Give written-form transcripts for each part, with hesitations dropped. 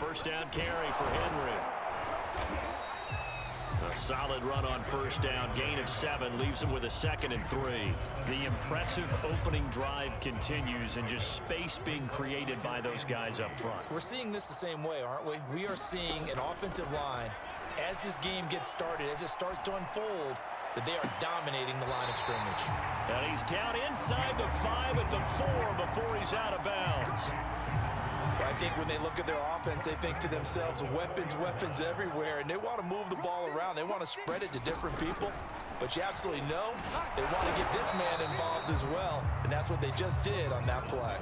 first down carry for Henry. A solid run on first down. Gain of 7 leaves him with a 2nd and 3. The impressive opening drive continues, and just space being created by those guys up front. We're seeing this the same way, aren't we? We are seeing an offensive line, as this game gets started, as it starts to unfold, that they are dominating the line of scrimmage. And he's down inside the 5 at the 4 before he's out of bounds. I think when they look at their offense, they think to themselves, weapons, weapons everywhere, and they want to move the ball around. They want to spread it to different people, but you absolutely know they want to get this man involved as well, and that's what they just did on that play.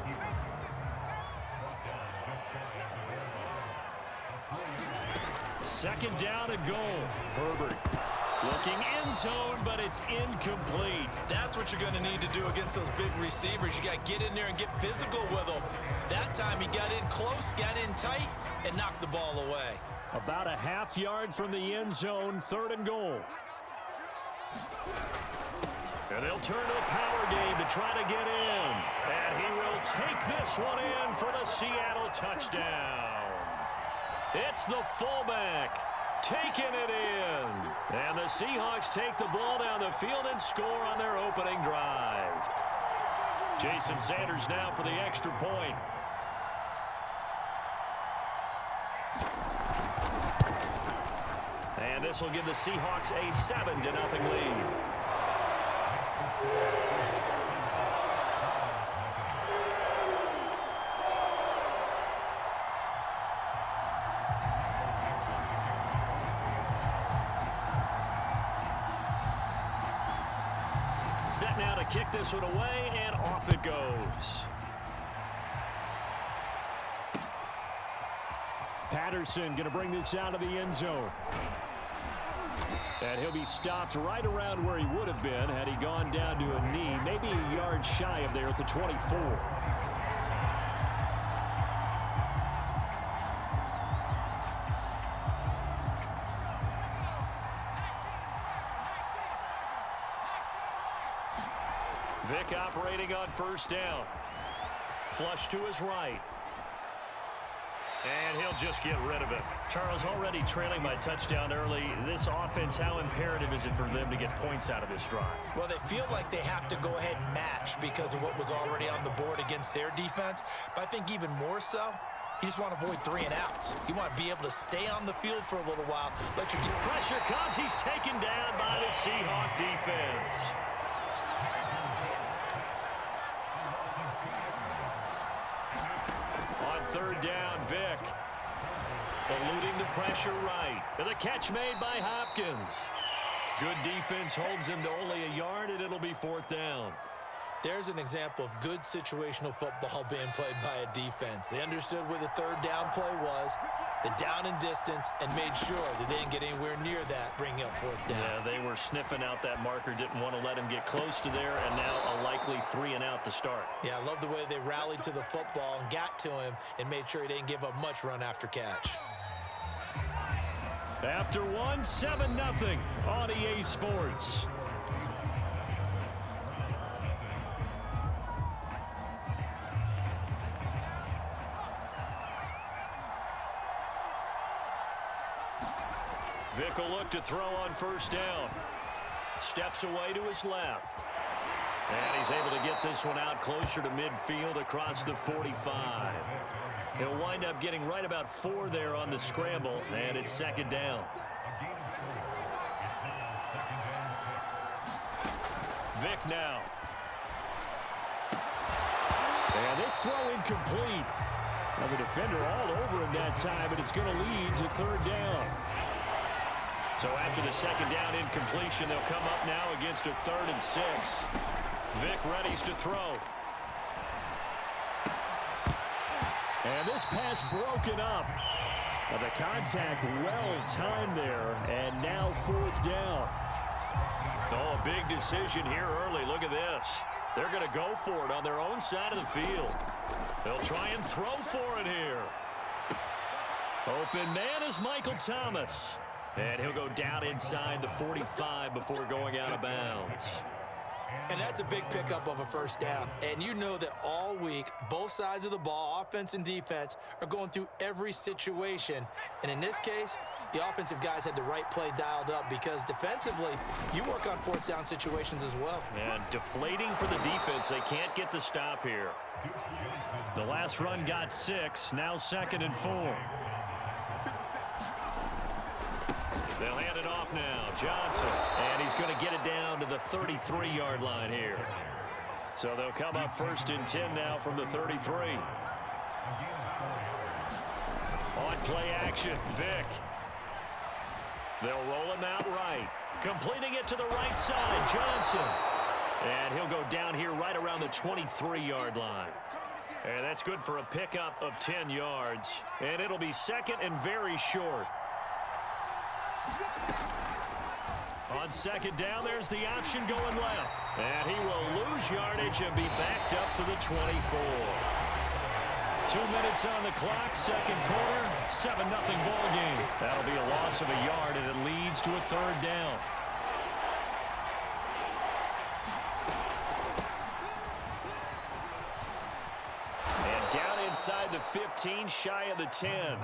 Second down and goal. Herbert looking end zone, but it's incomplete. That's what you're going to need to do against those big receivers. You got to get in there and get physical with them. That time he got in close, got in tight, and knocked the ball away. About a half yard from the end zone, 3rd and goal. And they'll turn to the power game to try to get in. And he will take this one in for the Seattle touchdown. It's the fullback taking it in. And the Seahawks take the ball down the field and score on their opening drive. Jason Sanders now for the extra point. And this will give the Seahawks a 7-0 lead. Set now to kick this one away, and off it goes. Patterson going to bring this out of the end zone. And he'll be stopped right around where he would have been had he gone down to a knee, maybe a yard shy of there at the 24. Vick operating on first down. Flush to his right. And he'll just get rid of it. Charles, already trailing by touchdown early. This offense, how imperative is it for them to get points out of this drive? Well, they feel like they have to go ahead and match because of what was already on the board against their defense. But I think even more so, you just want to avoid 3 and outs. You want to be able to stay on the field for a little while. Let your pressure comes. He's taken down by the Seahawk defense. On 3rd down, Vick eluding the pressure right. And the catch made by Hopkins. Good defense holds him to only a yard, and it'll be 4th down. There's an example of good situational football being played by a defense. They understood where the 3rd down play was, the down and distance, and made sure that they didn't get anywhere near that, bringing up 4th down. Yeah, they were sniffing out that marker, didn't want to let him get close to there, and now a likely 3 and out to start. Yeah, I love the way they rallied to the football and got to him and made sure he didn't give up much run after catch. After 1, 7-0 on EA Sports. Vick will look to throw on first down. Steps away to his left. And he's able to get this one out closer to midfield across the 45. He'll wind up getting right about 4 there on the scramble, and it's 2nd down. Vick now. And this throw incomplete. Well, the defender all over him that time, but it's going to lead to 3rd down. So after the 2nd down incompletion, they'll come up now against a 3rd and 6. Vick readies to throw. And this pass broken up. Well, the contact well timed there, and now 4th down. Oh, a big decision here early. Look at this. They're going to go for it on their own side of the field. They'll try and throw for it here. Open man is Michael Thomas. And he'll go down inside the 45 before going out of bounds. And that's a big pickup of a first down. And you know that all week, both sides of the ball, offense and defense, are going through every situation. And in this case, the offensive guys had the right play dialed up because defensively, you work on fourth down situations as well. And deflating for the defense. They can't get the stop here. The last run got 6. Now 2nd and 4. They'll hand it off now. Johnson. And he's going to get it down to the 33-yard line here. So they'll come up 1st and 10 now from the 33. On play action, Vick. They'll roll him out right. Completing it to the right side, Johnson. And he'll go down here right around the 23-yard line. And that's good for a pickup of 10 yards. And it'll be 2nd and very short. On 2nd down, there's the option going left. And he will lose yardage and be backed up to the 24. 2 minutes on the clock, 2nd quarter, 7-0 ball game. That'll be a loss of a yard, and it leads to a 3rd down. And down inside the 15, shy of the 10.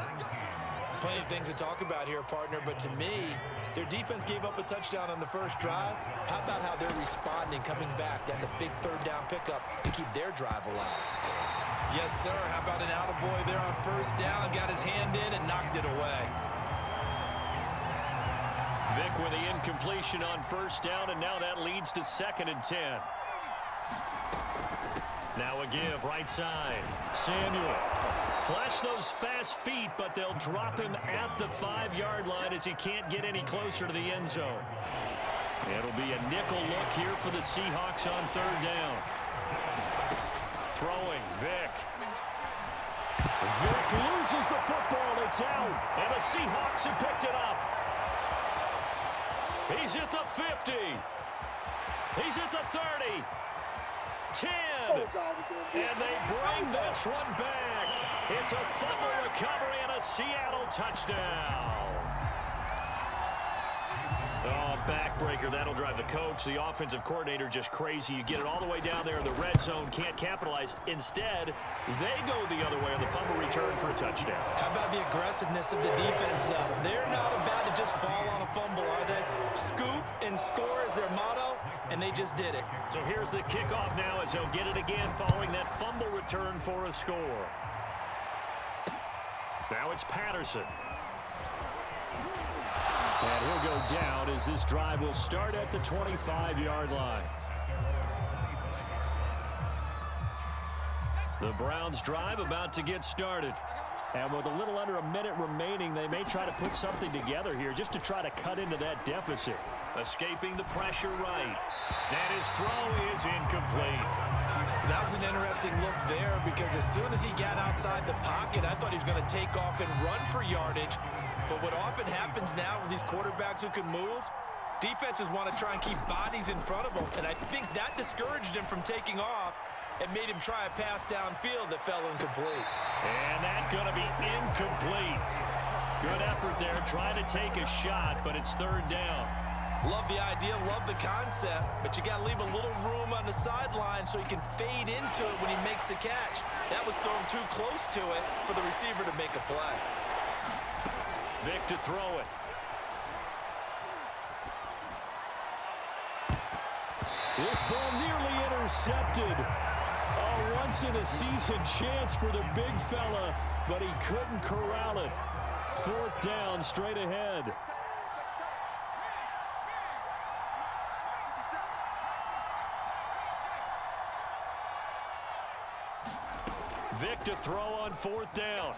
Plenty of things to talk about here, partner, but to me, their defense gave up a touchdown on the first drive. How about how they're responding, coming back? That's a big 3rd down pickup to keep their drive alive. Yes, sir. How about an attaboy there on 1st down? Got his hand in and knocked it away. Vick with the incompletion on 1st down, and now that leads to 2nd and 10. Now a give, right side. Samuel. Flash those fast feet, but they'll drop him at the 5-yard line as he can't get any closer to the end zone. It'll be a nickel look here for the Seahawks on 3rd down. Throwing, Vick. Vick loses the football. It's out, and the Seahawks have picked it up. He's at the 50. He's at the 30. 10. And they bring this one back. It's a fumble recovery and a Seattle touchdown. Oh, backbreaker. That'll drive the coach, the offensive coordinator, just crazy. You get it all the way down there in the red zone, can't capitalize. Instead, they go the other way on the fumble return for a touchdown. How about the aggressiveness of the defense, though? They're not about to just fall on a fumble, are they? Scoop and score is their motto, and they just did it. So here's the kickoff now as they'll get it again following that fumble return for a score. Now it's Patterson. And he'll go down as this drive will start at the 25-yard line. The Browns drive about to get started. And with a little under a minute remaining, they may try to put something together here just to try to cut into that deficit. Escaping the pressure right. And his throw is incomplete. That was an interesting look there because as soon as he got outside the pocket, I thought he was going to take off and run for yardage. But what often happens now with these quarterbacks who can move, defenses want to try and keep bodies in front of them. And I think that discouraged him from taking off and made him try a pass downfield that fell incomplete. And that's going to be incomplete. Good effort there, trying to take a shot, but it's 3rd down. Love the idea, love the concept, but you got to leave a little room on the sideline so he can fade into it when he makes the catch. That was thrown too close to it for the receiver to make a play. Vick to throw it. This ball nearly intercepted. A once-in-a-season chance for the big fella, but he couldn't corral it. 4th down, straight ahead. Vick to throw on 4th down.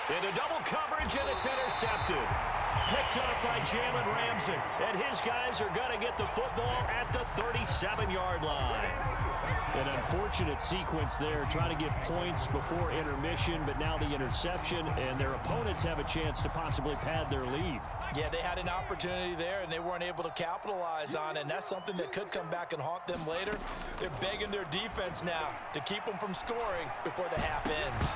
Into double coverage, and it's intercepted. Picked up by Jalen Ramsey. And his guys are going to get the football at the 37-yard line. An unfortunate sequence there, trying to get points before intermission, but now the interception, and their opponents have a chance to possibly pad their lead. Yeah, they had an opportunity there, and they weren't able to capitalize on it, and that's something that could come back and haunt them later. They're begging their defense now to keep them from scoring before the half ends.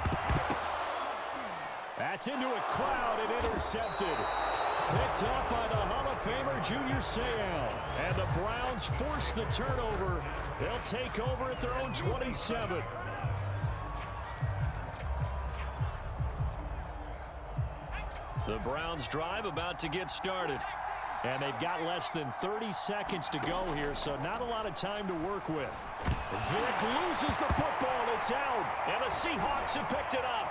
That's into a crowd and intercepted. Picked up by the Hall of of Famer Junior Seau. And the Browns force the turnover. They'll take over at their own 27. The Browns drive about to get started. And they've got less than 30 seconds to go here, so not a lot of time to work with. Vick loses the football. It's out. And the Seahawks have picked it up.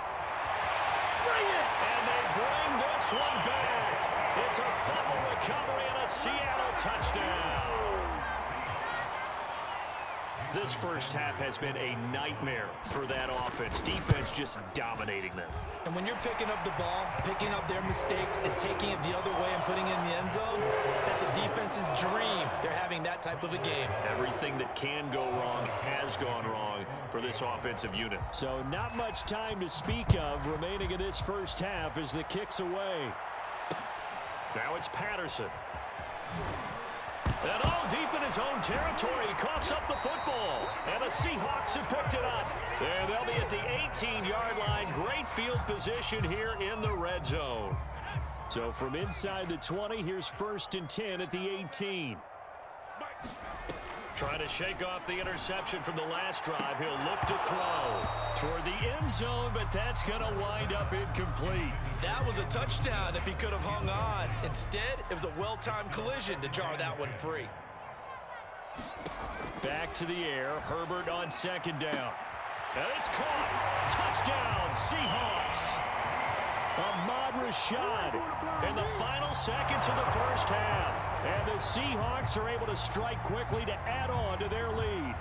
Bring it! And they bring this one back. It's a fumble recovery and a Seattle touchdown. This first half has been a nightmare for that offense. Defense just dominating them. And when you're picking up the ball, picking up their mistakes, and taking it the other way and putting it in the end zone, that's a defense's dream. They're having that type of a game. Everything that can go wrong has gone wrong for this offensive unit. So not much time to speak of remaining in this first half as the kick's away. Now it's Patterson. And all deep in his own territory, he coughs up the football. And the Seahawks have picked it up. And they'll be at the 18-yard line. Great field position here in the red zone. So from inside the 20, here's 1st and 10 at the 18. Trying to shake off the interception from the last drive. He'll look to throw toward the end zone, but that's going to wind up incomplete. That was a touchdown if he could have hung on. Instead, it was a well-timed collision to jar that one free. Back to the air. Herbert on 2nd down. And it's caught. Touchdown, Seahawks. Ahmad Rashad in the final seconds of the first half. And the Seahawks are able to strike quickly to add on to their lead.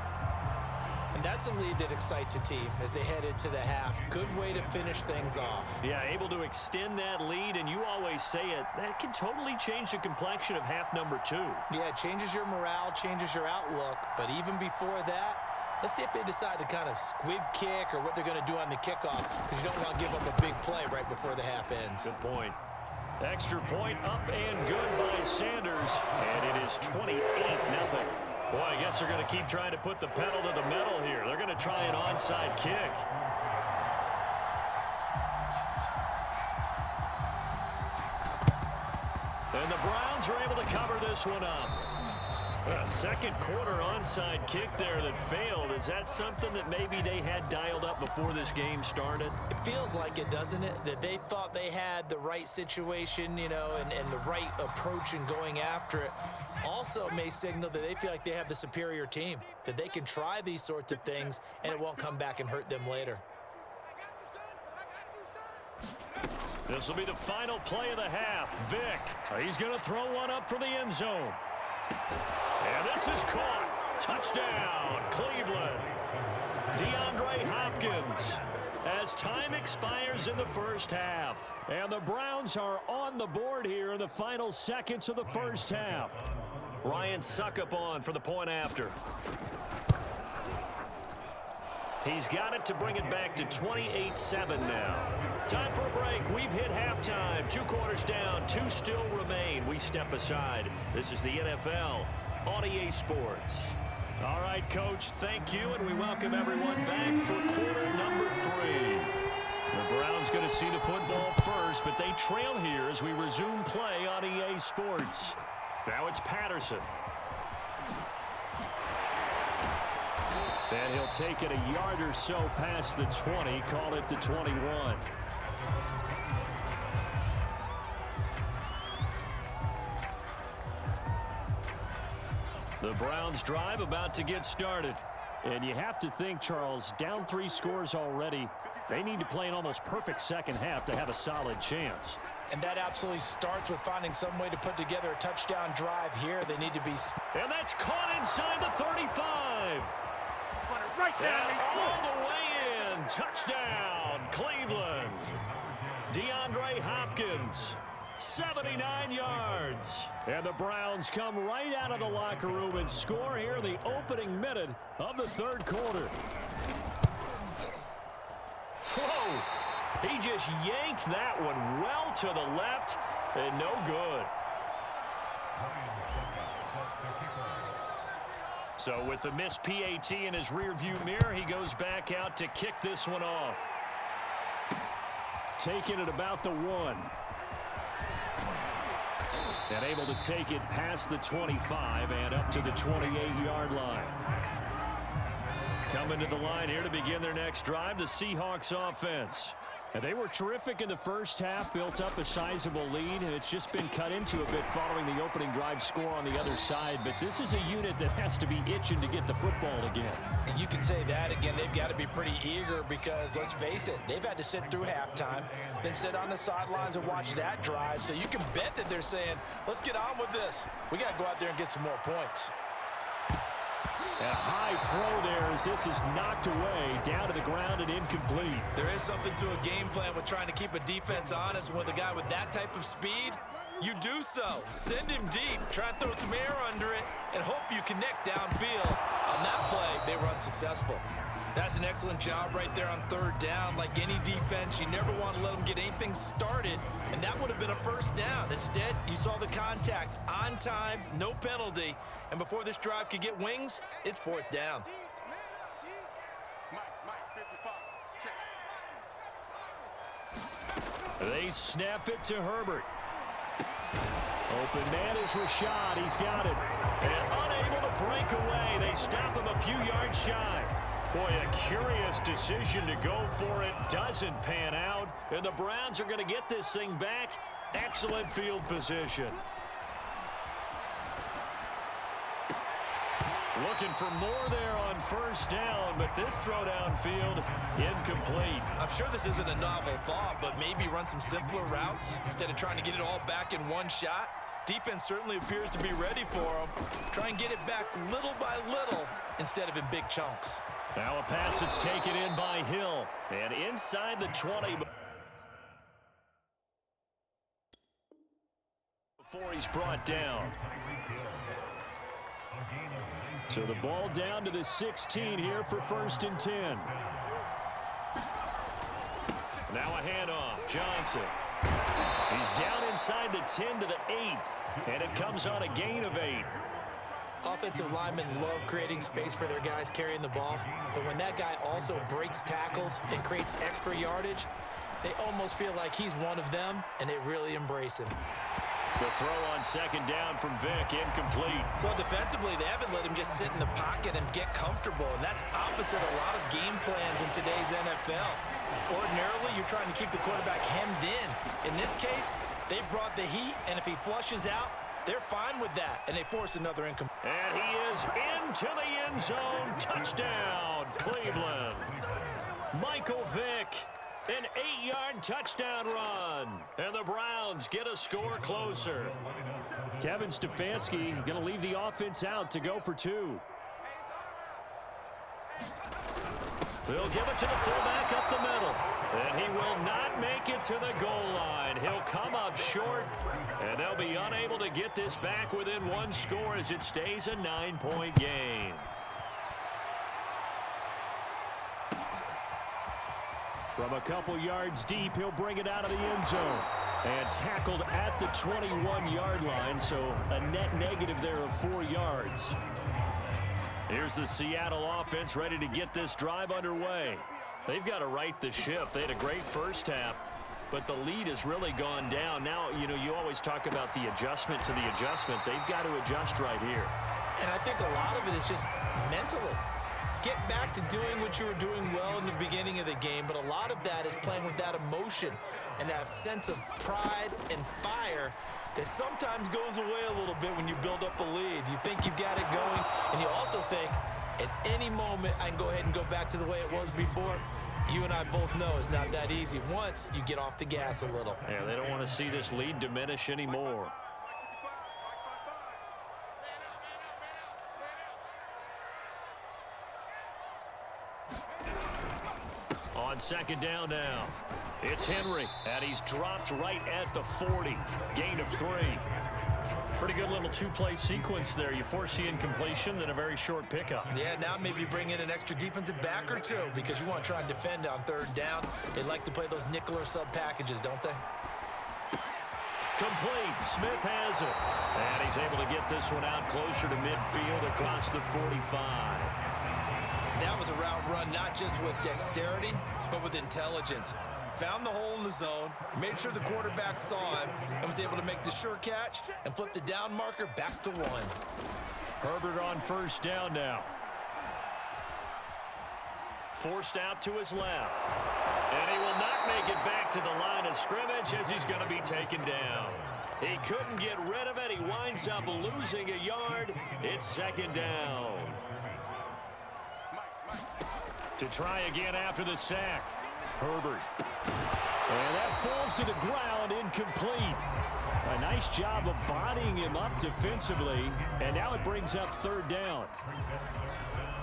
And that's a lead that excites a team as they head into the half. Good way to finish things off. Yeah, able to extend that lead, and you always say it, that can totally change the complexion of half number 2. Yeah, it changes your morale, changes your outlook. But even before that, let's see if they decide to kind of squib kick or what they're going to do on the kickoff, because you don't want to give up a big play right before the half ends. Good point. Extra point up and good by Sanders. And it is 28-0. Boy, I guess they're going to keep trying to put the pedal to the metal here. They're going to try an onside kick. And the Browns are able to cover this one up. A second quarter onside kick there that failed. Is that something that maybe they had dialed up before this game started? It feels like it, doesn't it? That they thought they had the right situation, you know, and the right approach in going after it. Also may signal that they feel like they have the superior team, that they can try these sorts of things and it won't come back and hurt them later. This will be the final play of the half. Vick, he's going to throw one up for the end zone. And this is caught. Touchdown, Cleveland. DeAndre Hopkins as time expires in the first half. And the Browns are on the board here in the final seconds of the first half. Ryan Suckup on for the point after. He's got it to bring it back to 28-7 now. Time for a break. We've hit halftime. 2 quarters down. 2 still remain. We step aside. This is the NFL on EA Sports. All right, Coach, thank you, and we welcome everyone back for quarter number 3. The Browns going to see the football first, but they trail here as we resume play on EA Sports. Now it's Patterson. And he'll take it a yard or so past the 20, call it the 21. The Browns drive about to get started. And you have to think, Charles, down 3 scores already. They need to play an almost perfect second half to have a solid chance. And that absolutely starts with finding some way to put together a touchdown drive here. They need to be... And that's caught inside the 35. Right there. And all the way in. Touchdown, Cleveland. DeAndre Hopkins, 79 yards. And the Browns come right out of the locker room and score here in the opening minute of the 3rd quarter. Whoa. He just yanked that one well to the left and no good. So with the missed PAT in his rearview mirror, he goes back out to kick this one off. Taking it about the 1. And able to take it past the 25 and up to the 28-yard line. Coming to the line here to begin their next drive, the Seahawks offense. And they were terrific in the first half, built up a sizable lead, and it's just been cut into a bit following the opening drive score on the other side. But this is a unit that has to be itching to get the football again. And you can say that again. They've got to be pretty eager because, let's face it, they've had to sit through halftime, then sit on the sidelines and watch that drive. So you can bet that they're saying, let's get on with this. We got to go out there and get some more points. And a high throw there as this is knocked away, down to the ground and incomplete. There is something to a game plan with trying to keep a defense honest. With a guy with that type of speed, you do so. Send him deep, try and throw some air under it, and hope you connect downfield. On that play, they were unsuccessful. That's an excellent job right there on third down. Like any defense, you never want to let them get anything started, and that would have been a first down. Instead, you saw the contact on time, no penalty, and before this drive could get wings, it's fourth down. They snap it to Herbert. Open man is Rashad. He's got it. And unable to break away. They stop him a few yards shy. Boy, a curious decision to go for it. Doesn't pan out. And the Browns are going to get this thing back. Excellent field position. Looking for more there on first down, but this throw downfield, incomplete. I'm sure this isn't a novel thought, but maybe run some simpler routes instead of trying to get it all back in one shot. Defense certainly appears to be ready for them. Try and get it back little by little instead of in big chunks. Now a pass that's taken in by Hill, and inside the 20 before he's brought down. So the ball down to the 16 here for 1st and 10. Now a handoff. Johnson. He's down inside the 10 to the 8. And it comes on a gain of 8. Offensive linemen love creating space for their guys carrying the ball. But when that guy also breaks tackles and creates extra yardage, they almost feel like he's one of them, and they really embrace him. The throw on 2nd down from Vick, incomplete. Well, defensively, they haven't let him just sit in the pocket and get comfortable, and that's opposite a lot of game plans in today's NFL. Ordinarily, you're trying to keep the quarterback hemmed in. In this case, they brought the heat, and if he flushes out, they're fine with that, and they force another incomplete. And he is into the end zone. Touchdown, Cleveland. Michael Vick. An 8-yard touchdown run. And the Browns get a score closer. Kevin Stefanski going to leave the offense out to go for 2. They'll give it to the fullback up the middle. And he will not make it to the goal line. He'll come up short. And they'll be unable to get this back within 1 score as it stays a 9-point game. From a couple yards deep, he'll bring it out of the end zone. And tackled at the 21-yard line, so a net negative there of 4 yards. Here's the Seattle offense ready to get this drive underway. They've got to right the ship. They had a great first half, but the lead has really gone down. Now, you always talk about the adjustment to the adjustment. They've got to adjust right here. And I think a lot of it is just mentally. Get back to doing what you were doing well in the beginning of the game, but a lot of that is playing with that emotion and that sense of pride and fire that sometimes goes away a little bit when you build up a lead. You think you've got it going, and you also think at any moment I can go ahead and go back to the way it was before. You and I both know it's not that easy once you get off the gas a little. Yeah, they don't want to see this lead diminish anymore. On 2nd down now, it's Henry, and he's dropped right at the 40. Gain of 3. Pretty good little 2-play sequence there. You force the incompletion, then a very short pickup. Yeah, now maybe bring in an extra defensive back or 2 because you want to try and defend on 3rd down. They like to play those nickel or sub packages, don't they? Complete. Smith has it. And he's able to get this one out closer to midfield across the 45. That was a route run not just with dexterity, but with intelligence. found the hole in the zone, made sure the quarterback saw him, and was able to make the sure catch and flip the down marker back to 1. Herbert on first down now. Forced out to his left. And he will not make it back to the line of scrimmage as he's going to be taken down. He couldn't get rid of it. He winds up losing a yard. It's second down. To try again after the sack. Herbert. And that falls to the ground, incomplete. A nice job of bodying him up defensively. And now it brings up third down.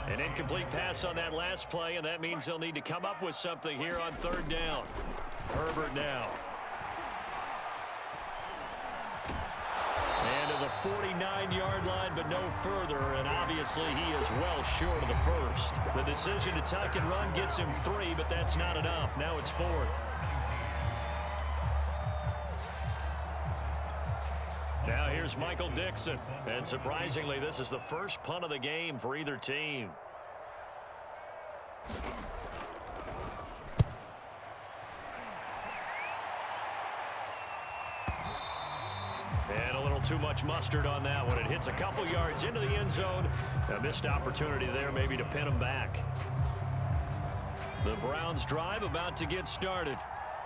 An incomplete pass on that last play, and that means they'll need to come up with something here on third down. Herbert now. And to the 49-yard line, but no further, and obviously he is well short of the first. The decision to tuck and run gets him 3, but that's not enough. Now it's 4th. Now here's Michael Dixon. And surprisingly, this is the first punt of the game for either team. And a little too much mustard on that one. It hits a couple yards into the end zone. A missed opportunity there maybe to pin him back. The Browns drive about to get started.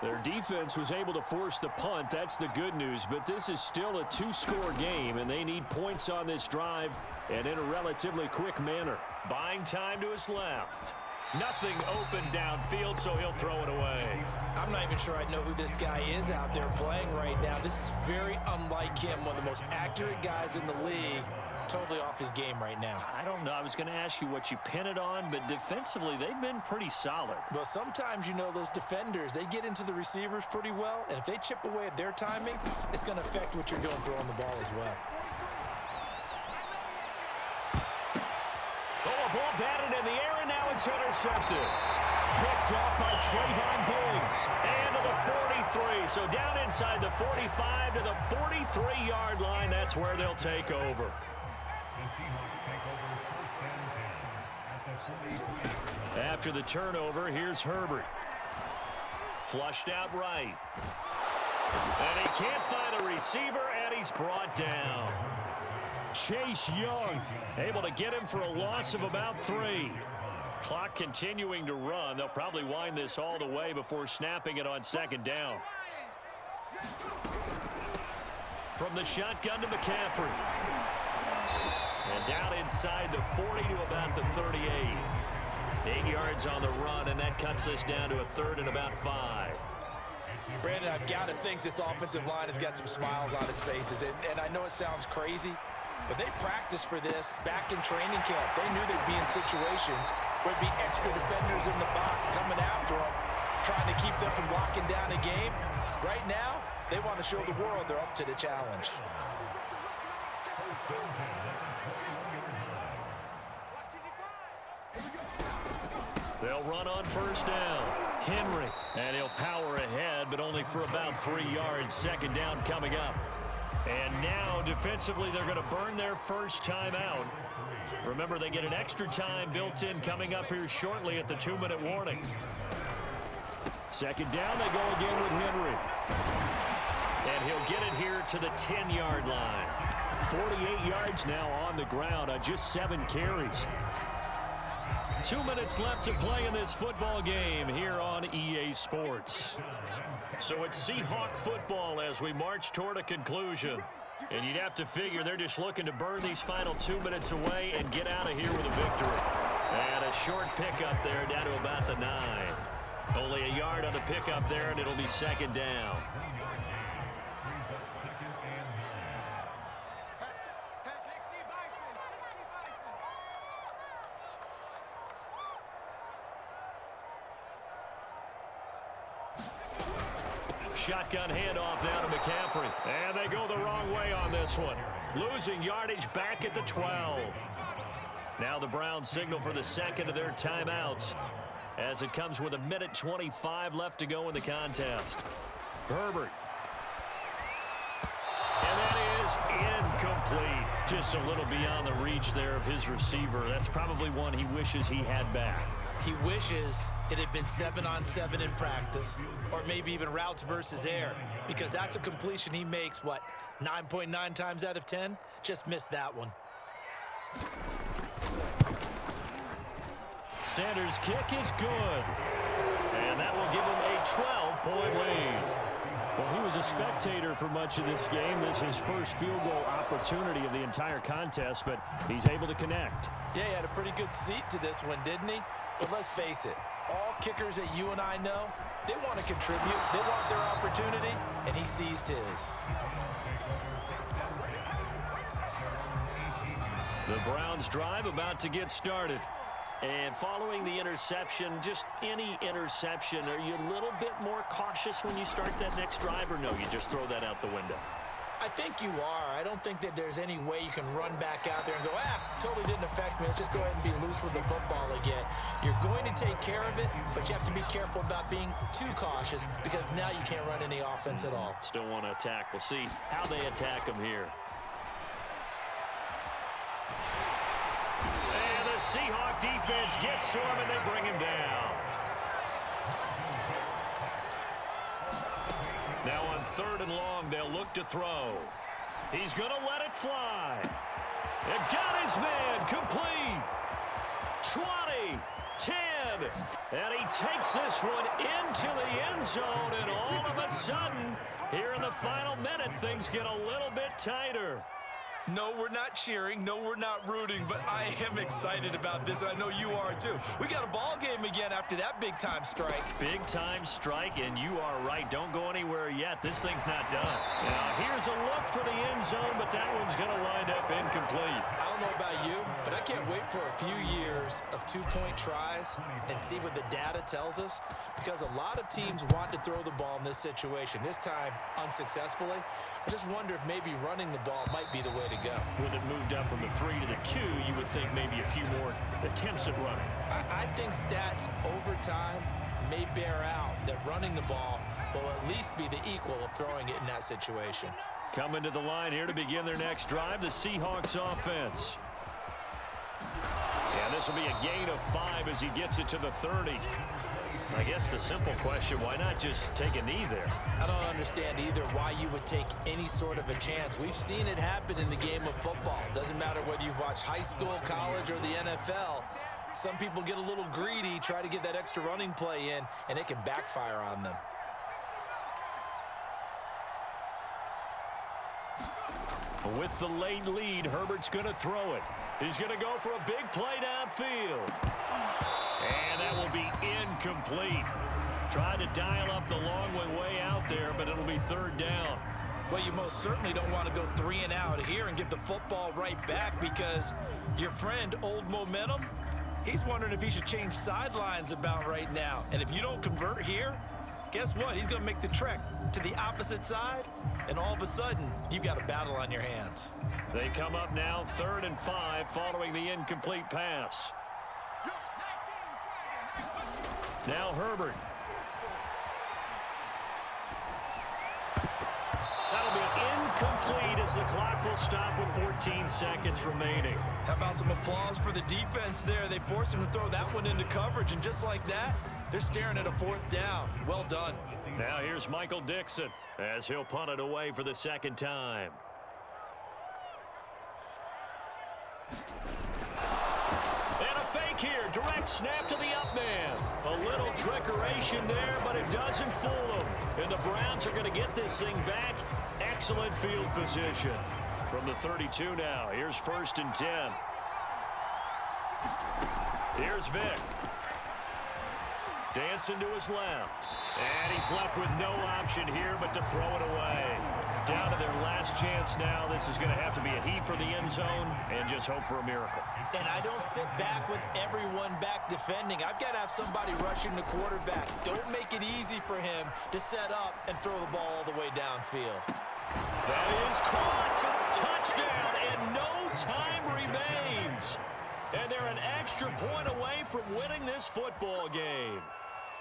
Their defense was able to force the punt. That's the good news. But this is still a 2-score game, and they need points on this drive and in a relatively quick manner. Buying time to his left. Nothing open downfield, so he'll throw it away. I'm not even sure I know who this guy is out there playing right now. This is very unlike him, one of the most accurate guys in the league. Totally off his game right now. I don't know. I was going to ask you what you pin it on, but defensively, they've been pretty solid. Well, sometimes, you know, those defenders, they get into the receivers pretty well, and if they chip away at their timing, it's going to affect what you're doing throwing the ball as well. Oh, a ball batted in the air, and now it's intercepted. Picked up by Trayvon Diggs. And to the 43. So down inside the 45 to the 43-yard line. That's where they'll take over. After the turnover, here's Herbert. Flushed out right. And he can't find a receiver, and he's brought down. Chase Young able to get him for a loss of about 3. Clock continuing to run. They'll probably wind this all the way before snapping it on second down. From the shotgun to McCaffrey. And down inside the 40 to about the 38. 8 yards on the run, and that cuts us down to a 3rd and about 5. Brandon, I've got to think this offensive line has got some smiles on its faces. And I know it sounds crazy, but they practiced for this back in training camp. They knew they'd be in situations where there'd be extra defenders in the box coming after them, trying to keep them from locking down a game. Right now, they want to show the world they're up to the challenge. They'll run on first down. Henry, and he'll power ahead, but only for about 3 yards. Second down coming up. And now, defensively, they're going to burn their first time out. Remember, they get an extra time built in coming up here shortly at the 2-minute warning. Second down, they go again with Henry. And he'll get it here to the 10-yard line. 48 yards now on the ground on just 7 carries. 2 minutes left to play in this football game here on EA Sports. So it's Seahawk football as we march toward a conclusion. And you'd have to figure they're just looking to burn these final 2 minutes away and get out of here with a victory. And a short pickup there down to about the 9. Only a yard on the pickup there, and it'll be second down. Shotgun handoff now to McCaffrey. And they go the wrong way on this one. Losing yardage back at the 12. Now the Browns signal for the second of their timeouts as it comes with 1:25 left to go in the contest. Herbert. And that is incomplete. Just a little beyond the reach there of his receiver. That's probably one he wishes he had back. He wishes it had been 7-on-7 in practice, or maybe even routes versus air, because that's a completion he makes, what, 9.9 times out of 10? Just missed that one. Sanders' kick is good. And that will give him a 12-point lead. Well, he was a spectator for much of this game. This is his first field goal opportunity of the entire contest, but he's able to connect. Yeah, he had a pretty good seat to this one, didn't he? But let's face it, all kickers that you and I know, they want to contribute. They want their opportunity, and he seized his. The Browns drive about to get started. And following the interception, just any interception, are you a little bit more cautious when you start that next drive, or no, you just throw that out the window? I think you are. I don't think that there's any way you can run back out there and go, totally didn't affect me. Let's just go ahead and be loose with the football again. You're going to take care of it, but you have to be careful about being too cautious because now you can't run any offense at all. Still want to attack. We'll see how they attack him here. And the Seahawk defense gets to him, and they bring him down. Now on 3rd and long, they'll look to throw. He's going to let it fly. And got his man complete. 20, 10. And he takes this one into the end zone. And all of a sudden, here in the final minute, things get a little bit tighter. No, we're not cheering. No, we're not rooting, but I am excited about this, and I know you are too. We got a ball game again after that big-time strike. Big-time strike, and you are right. Don't go anywhere yet. This thing's not done. Now, here's a look for the end zone, but that one's going to wind up incomplete. I don't know about you, but I can't wait for a few years of two-point tries and see what the data tells us, because a lot of teams want to throw the ball in this situation. This time, unsuccessfully. I just wonder if maybe running the ball might be the way to go. With it moved up from the 3 to the 2, you would think maybe a few more attempts at running. I think stats over time may bear out that running the ball will at least be the equal of throwing it in that situation. Coming to the line here to begin their next drive, the Seahawks offense. And this will be a gain of 5 as he gets it to the 30. I guess the simple question, why not just take a knee there? I don't understand either why you would take any sort of a chance. We've seen it happen in the game of football. Doesn't matter whether you've watched high school, college, or the NFL. Some people get a little greedy, try to get that extra running play in, and it can backfire on them. With the late lead, Herbert's going to throw it. He's going to go for a big play downfield. And that will be incomplete. Tried to dial up the long way out there, but it'll be 3rd down. Well, you most certainly don't want to go 3 and out here and give the football right back, because your friend, Old Momentum, he's wondering if he should change sidelines about right now. And if you don't convert here, guess what? He's going to make the trek to the opposite side, and all of a sudden, you've got a battle on your hands. They come up now 3rd and 5 following the incomplete pass. Now Herbert. That'll be incomplete as the clock will stop with 14 seconds remaining. How about some applause for the defense there? They forced him to throw that one into coverage, and just like that, they're staring at a 4th down. Well done. Now here's Michael Dixon as he'll punt it away for the 2nd time. And a fake here. Direct snap to the up man. A little trickeration there, but it doesn't fool them. And the Browns are going to get this thing back. Excellent field position. From the 32 now, here's 1st and 10. Here's Vick. Dancing to his left. And he's left with no option here but to throw it away. Down to their last chance now. This is going to have to be a heave for the end zone and just hope for a miracle. And I don't sit back with everyone back defending. I've got to have somebody rushing the quarterback. Don't make it easy for him to set up and throw the ball all the way downfield. That is caught. Touchdown, and no time remains. And they're an extra point away from winning this football game.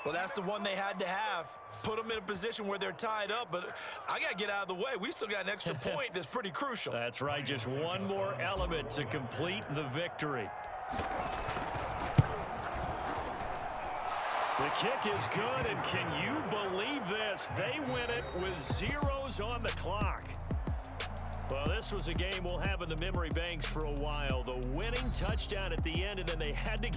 Well, that's the one they had to have. Put them in a position where they're tied up, but I got to get out of the way. We still got an extra point that's pretty crucial. That's right, just one more element to complete the victory. The kick is good, and can you believe this? They win it with zeros on the clock. Well, this was a game we'll have in the memory banks for a while. The winning touchdown at the end, and then they had to